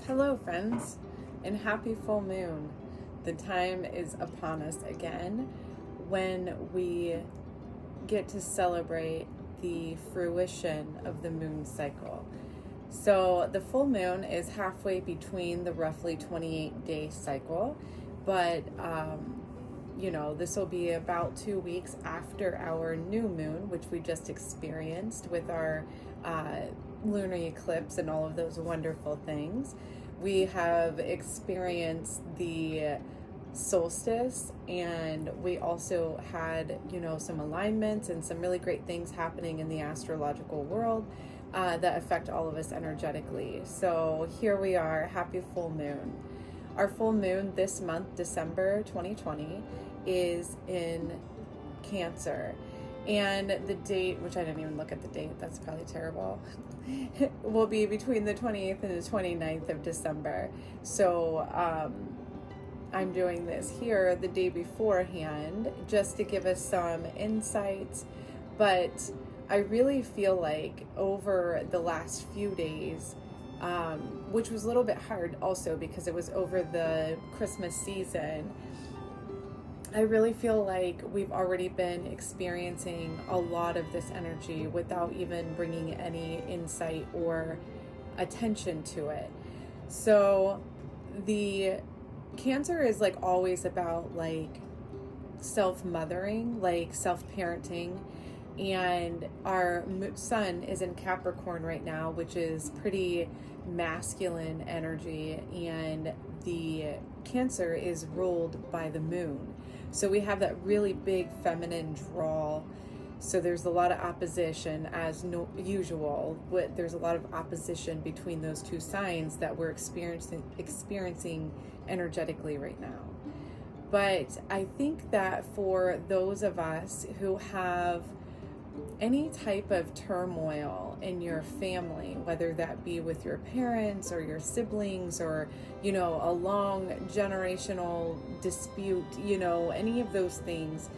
Hello, friends, and happy full moon. The time is upon us again when we get to celebrate the fruition of the moon cycle. So, the full moon is halfway between the roughly 28-day cycle, but this will be about 2 weeks after our new moon, which we just experienced with our lunar eclipse and all of those wonderful things. We have experienced the solstice, and we also had, some alignments and some really great things happening in the astrological world that affect all of us energetically. So here we are, happy full moon. Our full moon this month, December 2020, is in Cancer. And the date, which I didn't even look at the date, that's probably terrible, will be between the 28th and the 29th of December. So I'm doing this here the day beforehand just to give us some insights. But I really feel like over the last few days, which was a little bit hard also because it was over the Christmas season, I really feel like we've already been experiencing a lot of this energy without even bringing any insight or attention to it. So the Cancer is like always about like self-mothering, like self-parenting. And our sun is in Capricorn right now, which is pretty masculine energy, and the Cancer is ruled by the moon. So we have that really big feminine draw. So there's a lot of opposition as usual. There's a lot of opposition between those two signs that we're experiencing energetically right now. But I think that for those of us who have any type of turmoil in your family, whether that be with your parents or your siblings or, a long generational dispute, any of those things,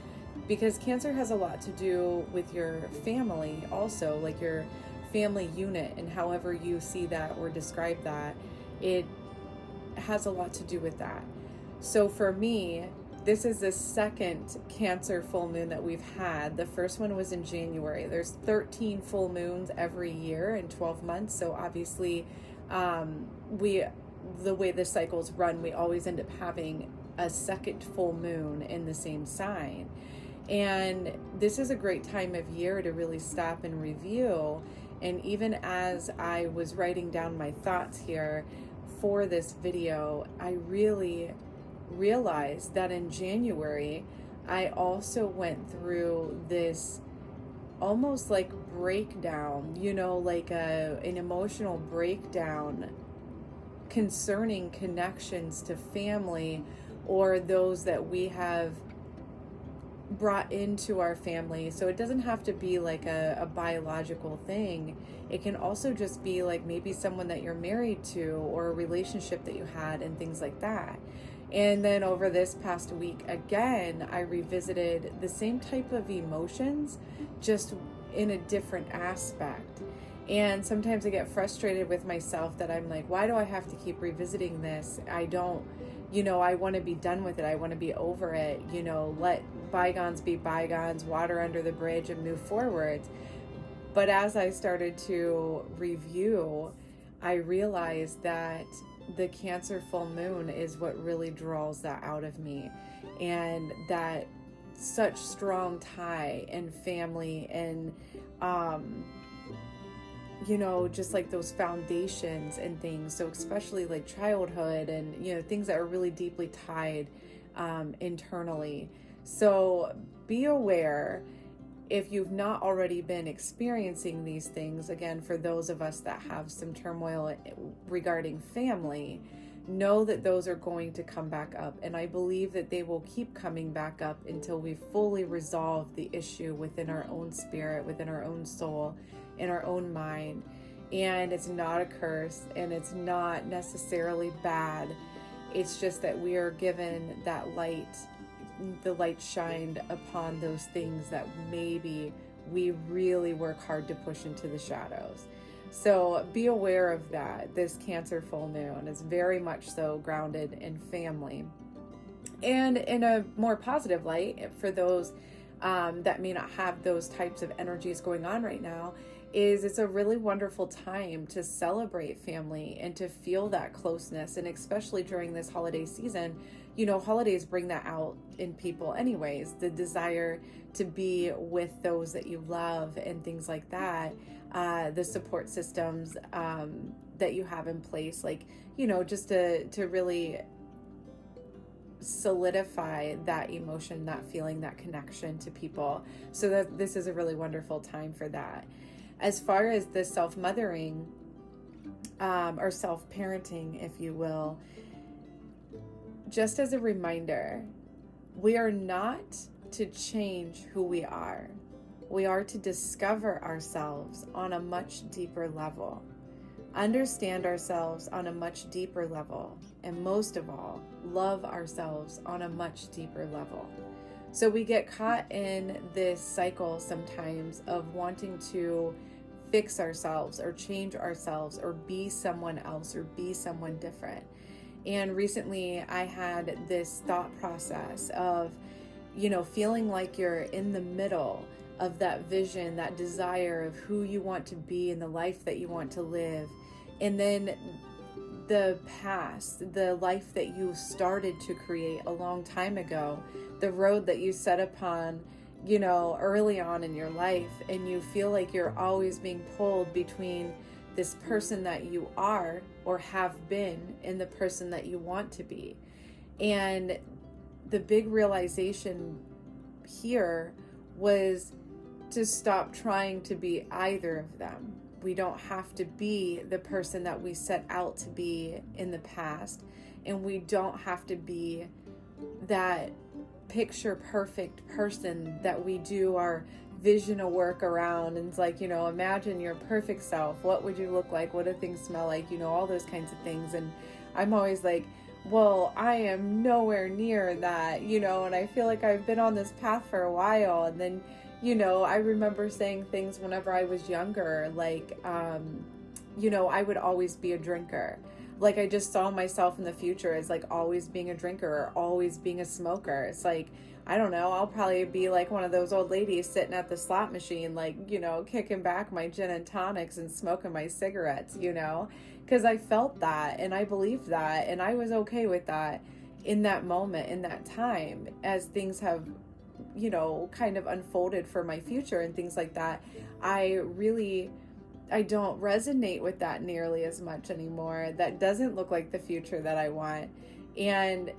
because Cancer has a lot to do with your family also, like your family unit, and however you see that or describe that, it has a lot to do with that. So for me, this is the second Cancer full moon that we've had. The first one was in January. There's 13 full moons every year in 12 months. So obviously, the way the cycles run, we always end up having a second full moon in the same sign. And this is a great time of year to really stop and review. And even as I was writing down my thoughts here for this video, I really realized that in January, I also went through this almost like breakdown, like an emotional breakdown concerning connections to family or those that we have brought into our family. So it doesn't have to be like a biological thing. It can also just be like maybe someone that you're married to or a relationship that you had and things like that. And then over this past week, again, I revisited the same type of emotions, just in a different aspect. And sometimes I get frustrated with myself that I'm like, why do I have to keep revisiting this? I don't, I want to be done with it. I want to be over it, let bygones be bygones, water under the bridge and move forward. But as I started to review, I realized that the Cancer full moon is what really draws that out of me, and that such strong tie and family and just like those foundations and things. So especially like childhood and things that are really deeply tied internally. So be aware if you've not already been experiencing these things. Again, for those of us that have some turmoil regarding family, know that those are going to come back up. And I believe that they will keep coming back up until we fully resolve the issue within our own spirit, within our own soul, in our own mind. And it's not a curse, and it's not necessarily bad. It's just that we are given that light, the light shined upon those things that maybe we really work hard to push into the shadows. So be aware of that. This Cancer full moon is very much so grounded in family. And in a more positive light, for those that may not have those types of energies going on right now, is it's a really wonderful time to celebrate family and to feel that closeness. And especially during this holiday season, holidays bring that out in people anyways, the desire to be with those that you love and things like that, the support systems that you have in place, like, just to really solidify that emotion, that feeling, that connection to people. So that this is a really wonderful time for that. As far as the self-mothering or self-parenting, if you will, just as a reminder, we are not to change who we are. We are to discover ourselves on a much deeper level, understand ourselves on a much deeper level, and most of all, love ourselves on a much deeper level. So we get caught in this cycle sometimes of wanting to fix ourselves or change ourselves or be someone else or be someone different. And recently I had this thought process of, feeling like you're in the middle of that vision, that desire of who you want to be and the life that you want to live. And then the past, the life that you started to create a long time ago, the road that you set upon, early on in your life, and you feel like you're always being pulled between this person that you are or have been and the person that you want to be. And the big realization here was to stop trying to be either of them. We don't have to be the person that we set out to be in the past, and we don't have to be that picture perfect person that we do our vision of work around. And it's like, imagine your perfect self. What would you look like? What do things smell like? All those kinds of things. And I'm always like, well, I am nowhere near that, and I feel like I've been on this path for a while. And then, I remember saying things whenever I was younger, like, I would always be a drinker. Like, I just saw myself in the future as like always being a drinker or always being a smoker. It's like, I don't know, I'll probably be like one of those old ladies sitting at the slot machine, like, kicking back my gin and tonics and smoking my cigarettes, because I felt that and I believed that and I was okay with that in that moment, in that time. As things have, kind of unfolded for my future and things like that, I don't resonate with that nearly as much anymore. That doesn't look like the future that I want. And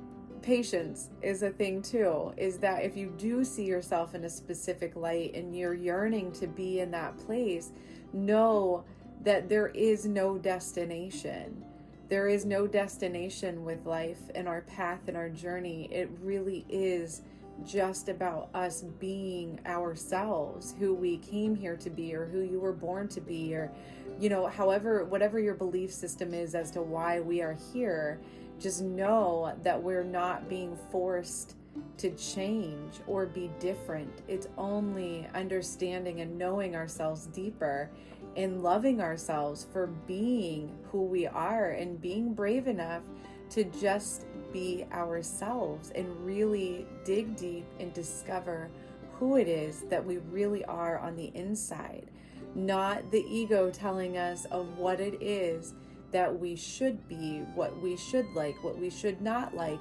patience is a thing too, is that if you do see yourself in a specific light and you're yearning to be in that place, know that there is no destination. There is no destination with life and our path and our journey. It really is just about us being ourselves, who we came here to be or who you were born to be, or whatever your belief system is as to why we are here. Just know that we're not being forced to change or be different. It's only understanding and knowing ourselves deeper and loving ourselves for being who we are and being brave enough to just be ourselves and really dig deep and discover who it is that we really are on the inside, not the ego telling us of what it is that we should be, what we should like, what we should not like.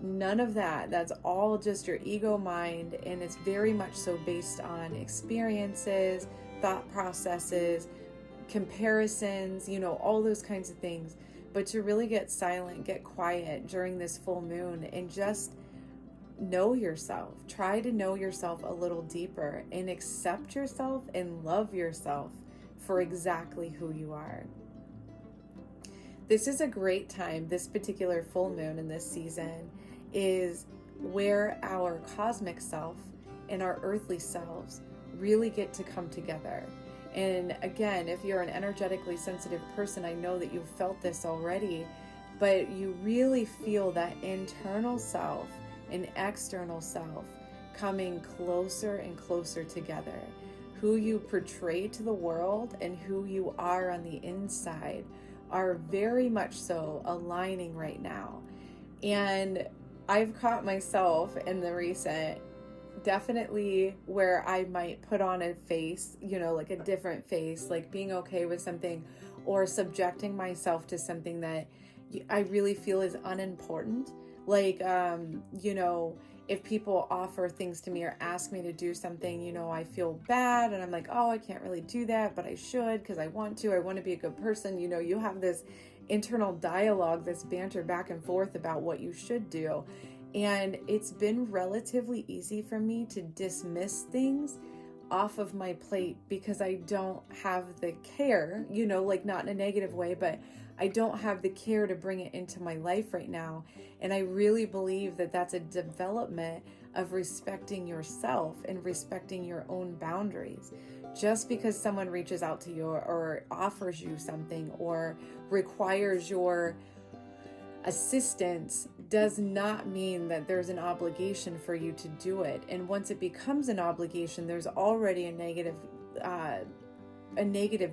None of that. That's all just your ego mind, and it's very much so based on experiences, thought processes, comparisons, all those kinds of things. But to really get silent, get quiet during this full moon and just know yourself. Try to know yourself a little deeper and accept yourself and love yourself for exactly who you are. This is a great time. This particular full moon in this season is where our cosmic self and our earthly selves really get to come together. And again, if you're an energetically sensitive person, I know that you've felt this already, but you really feel that internal self and external self coming closer and closer together. who you portray to the world and who you are on the inside are very much so aligning right now. And I've caught myself in the recent, definitely, where I might put on a face, like a different face, like being okay with something or subjecting myself to something that I really feel is unimportant. Like, if people offer things to me or ask me to do something, I feel bad and I'm like, oh, I can't really do that, but I should because I want to be a good person. You have this internal dialogue, this banter back and forth about what you should do. And it's been relatively easy for me to dismiss things off of my plate because I don't have the care, like not in a negative way, but I don't have the care to bring it into my life right now. And I really believe that that's a development of respecting yourself and respecting your own boundaries. Just because someone reaches out to you or offers you something or requires your assistance does not mean that there's an obligation for you to do it. And once it becomes an obligation, there's already a negative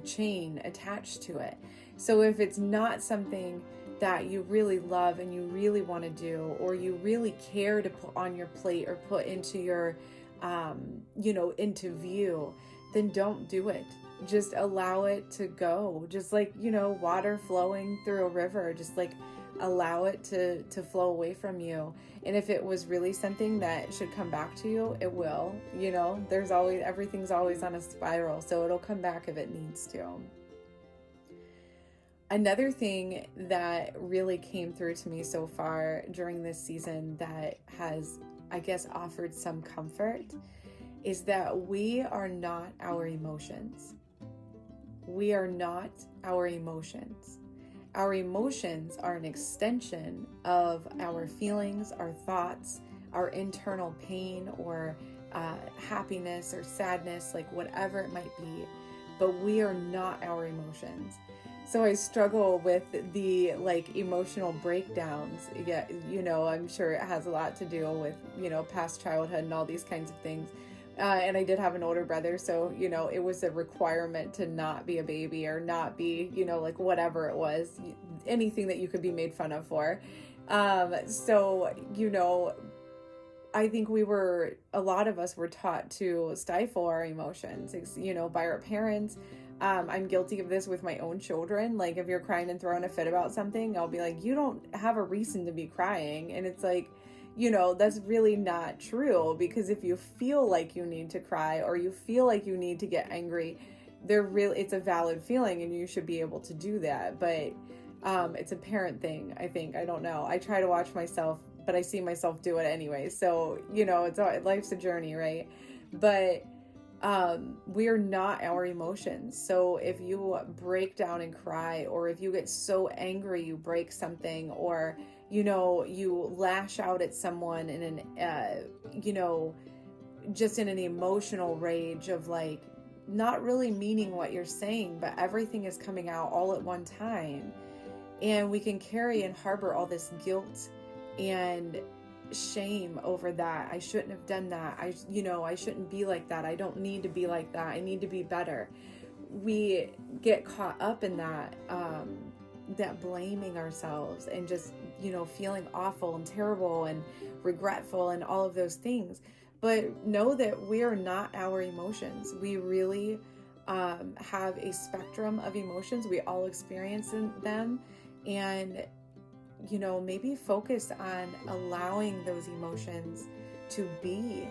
chain attached to it. So if it's not something that you really love and you really want to do, or you really care to put on your plate or put into your, into view, then don't do it. Just allow it to go. Just like, water flowing through a river, just like allow it to flow away from you. And if it was really something that should come back to you, it will. Everything's always on a spiral, so it'll come back if it needs to. Another thing that really came through to me so far during this season that has, I guess, offered some comfort is that we are not our emotions. We are not our emotions. Our emotions are an extension of our feelings, our thoughts, our internal pain or happiness or sadness, like whatever it might be, but we are not our emotions. So I struggle with the emotional breakdowns. Yeah, I'm sure it has a lot to do with, past childhood and all these kinds of things. And I did have an older brother, so, it was a requirement to not be a baby or not be, whatever it was, anything that you could be made fun of for. So, I think a lot of us were taught to stifle our emotions, by our parents. I'm guilty of this with my own children. Like, if you're crying and throwing a fit about something, I'll be like, you don't have a reason to be crying. And it's like, that's really not true, because if you feel like you need to cry or you feel like you need to get angry, it's a valid feeling and you should be able to do that. But it's a parent thing, I think. I don't know. I try to watch myself, but I see myself do it anyway. So, life's a journey, right? But we are not our emotions. So if you break down and cry, or if you get so angry you break something, or you lash out at someone in an just in an emotional rage of like not really meaning what you're saying, but everything is coming out all at one time, and we can carry and harbor all this guilt and shame over that. I shouldn't have done that. I shouldn't be like that. I don't need to be like that. I need to be better. We get caught up in that blaming ourselves and just, feeling awful and terrible and regretful and all of those things. But know that we are not our emotions. We really have a spectrum of emotions. We all experience them. And maybe focus on allowing those emotions to be,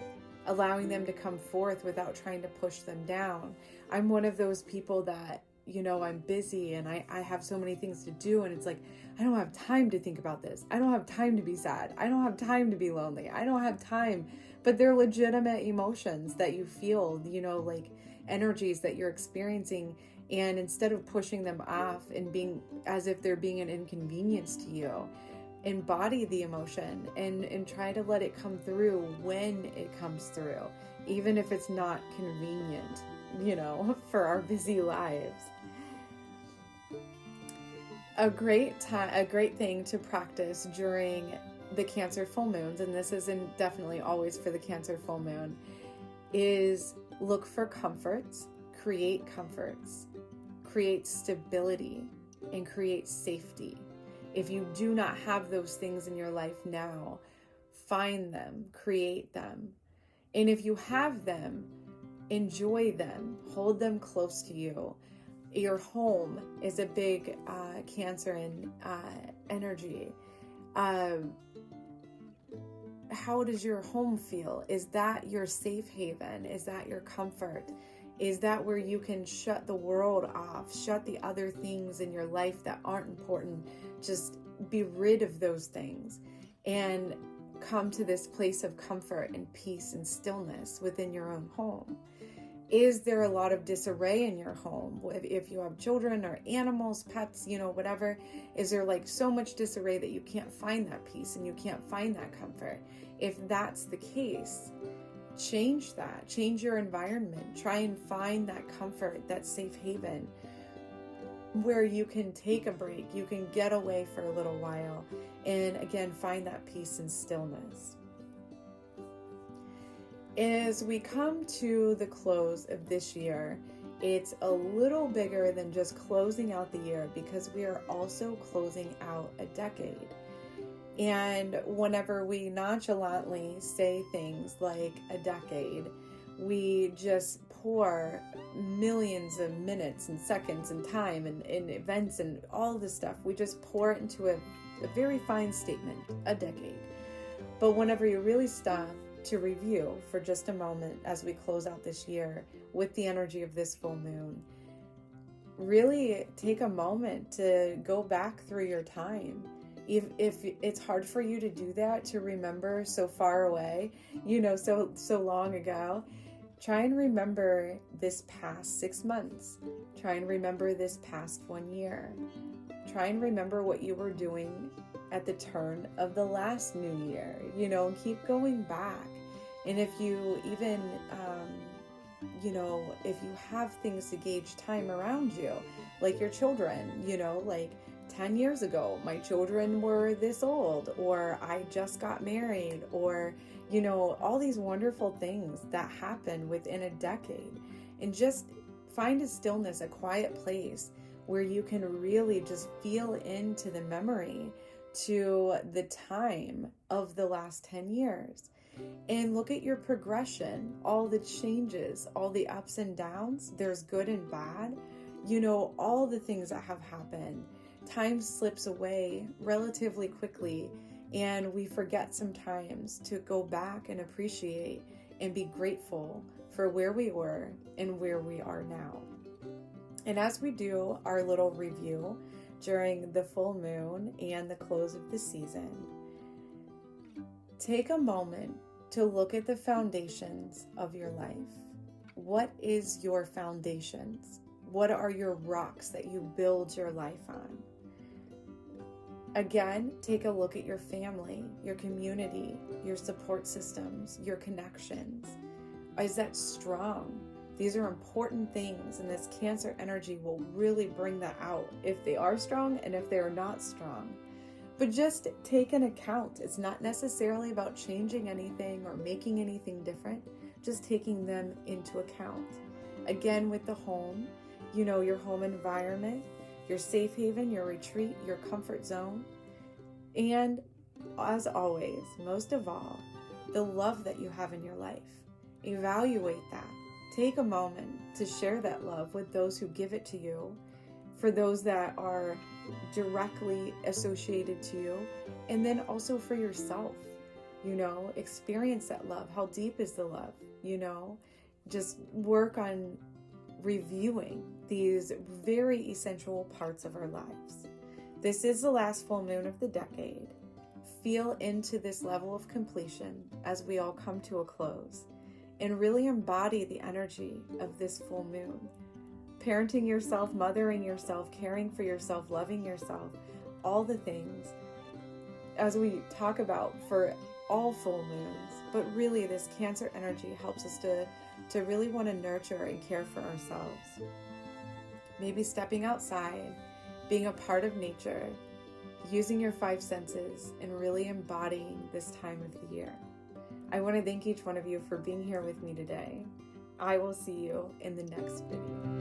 allowing them to come forth without trying to push them down. I'm one of those people that, I'm busy and I have so many things to do, and it's like, I don't have time to think about this. I don't have time to be sad. I don't have time to be lonely. I don't have time. But they're legitimate emotions that you feel, like energies that you're experiencing. And instead of pushing them off and being as if they're being an inconvenience to you, embody the emotion and try to let it come through when it comes through, even if it's not convenient, for our busy lives. A great thing to practice during the Cancer full moons, and this isn't definitely always for the Cancer full moon, is Look for comforts, create stability, and create safety. If you do not have those things in your life now, find them, create them. And if you have them, enjoy them, hold them close to you. Your home is a big Cancer in energy. How does your home feel? Is that your safe haven? Is that your comfort? Is that where you can shut the world off, shut the other things in your life that aren't important, just be rid of those things and come to this place of comfort and peace and stillness within your own home? Is there a lot of disarray in your home? If you have children or animals, pets, whatever, is there like so much disarray that you can't find that peace and you can't find that comfort? If that's the case, change that. Change your environment. Try and find that comfort, that safe haven where you can take a break, you can get away for a little while, and again, find that peace and stillness. As we come to the close of this year, it's a little bigger than just closing out the year because we are also closing out a decade. And whenever we nonchalantly say things like a decade, we just pour millions of minutes and seconds and time and events and all this stuff. We just pour it into a very fine statement, a decade. But whenever you really stop to review for just a moment as we close out this year with the energy of this full moon, really take a moment to go back through your time. If it's hard for you to do that, to remember so far away, so long ago, try and remember this past 6 months. Try and remember this past 1 year. Try and remember what you were doing at the turn of the last new year, keep going back. And if you even, if you have things to gauge time around you, like your children, like 10 years ago, my children were this old, or I just got married, or, all these wonderful things that happen within a decade. And just find a stillness, a quiet place where you can really just feel into the memory to the time of the last 10 years and look at your progression, all the changes, all the ups and downs. There's good and bad, all the things that have happened. Time slips away relatively quickly, and we forget sometimes to go back and appreciate and be grateful for where we were and where we are now. And as we do our little review during the full moon and the close of the season, take a moment to look at the foundations of your life. What is your foundations? What are your rocks that you build your life on? Again, take a look at your family, your community, your support systems, your connections. Is that strong? These are important things, and this Cancer energy will really bring that out if they are strong and if they are not strong. But just take an account. It's not necessarily about changing anything or making anything different, just taking them into account. Again, with the home, your home environment, your safe haven, your retreat, your comfort zone. And as always, most of all, the love that you have in your life. Evaluate that. Take a moment to share that love with those who give it to you, for those that are directly associated to you, and then also for yourself. Experience that love. How deep is the love? Just work on reviewing these very essential parts of our lives. This is the last full moon of the decade. Feel into this level of completion as we all come to a close, and really embody the energy of this full moon. Parenting yourself, mothering yourself, caring for yourself, loving yourself, all the things as we talk about for all full moons. But really, this Cancer energy helps us to really want to nurture and care for ourselves. Maybe stepping outside, being a part of nature, using your 5 senses, and really embodying this time of the year. I want to thank each one of you for being here with me today. I will see you in the next video.